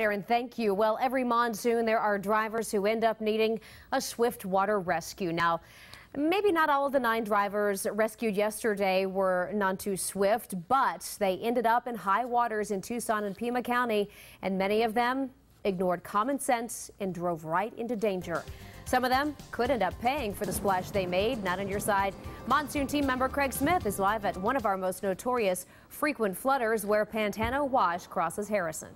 Aaron, thank you. Well, every monsoon there are drivers who end up needing a swift water rescue. Now, maybe not all of the 9 drivers rescued yesterday were none too swift, but they ended up in high waters in Tucson and Pima County, and many of them ignored common sense and drove right into danger. Some of them could end up paying for the splash they made. Not on your side. Monsoon team member Craig Smith is live at one of our most notorious frequent flooders where Pantano Wash crosses Harrison.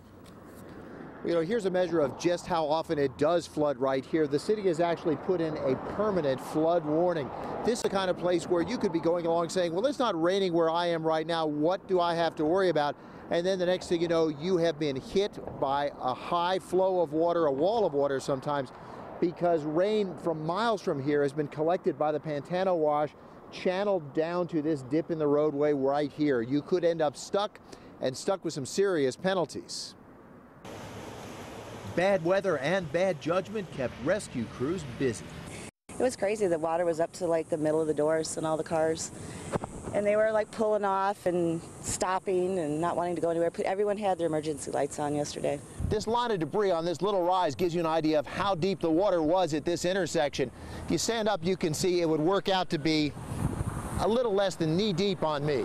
You know, here's a measure of just how often it does flood right here. The city has actually put in a permanent flood warning. This is the kind of place where you could be going along saying, well, it's not raining where I am right now. What do I have to worry about? And then the next thing you know, you have been hit by a high flow of water, a wall of water sometimes, because rain from miles from here has been collected by the Pantano Wash, channeled down to this dip in the roadway right here. You could end up stuck with some serious penalties. Bad weather and bad judgment kept rescue crews busy. It was crazy. The water was up to like the middle of the doors and all the cars. And they were like pulling off and stopping and not wanting to go anywhere. Everyone had their emergency lights on yesterday. This line of debris on this little rise gives you an idea of how deep the water was at this intersection. If you stand up, you can see it would work out to be a little less than knee deep on me.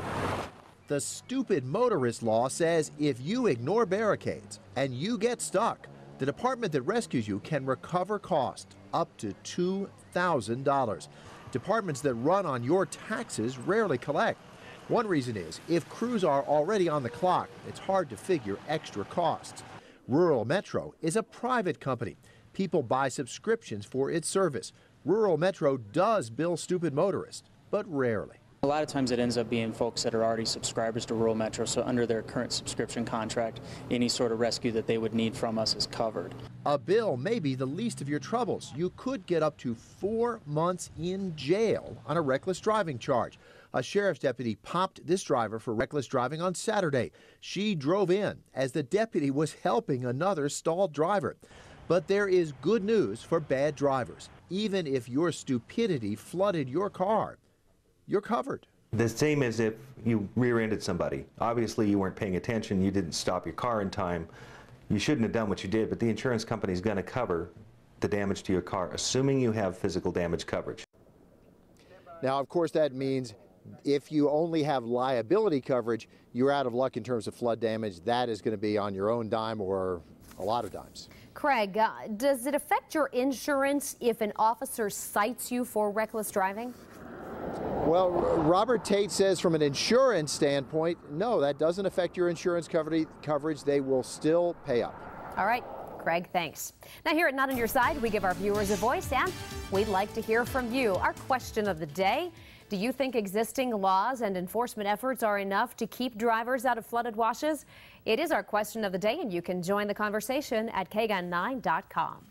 The Stupid Motorist law says if you ignore barricades and you get stuck, the department that rescues you can recover costs up to $2,000. Departments that run on your taxes rarely collect. One reason is if crews are already on the clock, it's hard to figure extra costs. Rural Metro is a private company. People buy subscriptions for its service. Rural Metro does bill Stupid Motorist, but rarely. A lot of times it ends up being folks that are already subscribers to Rural Metro, so under their current subscription contract, any sort of rescue that they would need from us is covered. A bill may be the least of your troubles. You could get up to 4 months in jail on a reckless driving charge. A sheriff's deputy popped this driver for reckless driving on Saturday. She drove in as the deputy was helping another stalled driver. But there is good news for bad drivers. Even if your stupidity flooded your car, you're covered. The same as if you rear-ended somebody. Obviously you weren't paying attention, you didn't stop your car in time. You shouldn't have done what you did, but the insurance company is going to cover the damage to your car, assuming you have physical damage coverage. Now, of course, that means if you only have liability coverage, you're out of luck in terms of flood damage. That is going to be on your own dime or a lot of dimes. Craig, does it affect your insurance if an officer cites you for reckless driving? Well, Robert Tate says from an insurance standpoint, no, that doesn't affect your insurance coverage. They will still pay up. All right, Craig, thanks. Now here at Not on Your Side, we give our viewers a voice, and we'd like to hear from you. Our question of the day, do you think existing laws and enforcement efforts are enough to keep drivers out of flooded washes? It is our question of the day, and you can join the conversation at KGUN9.com.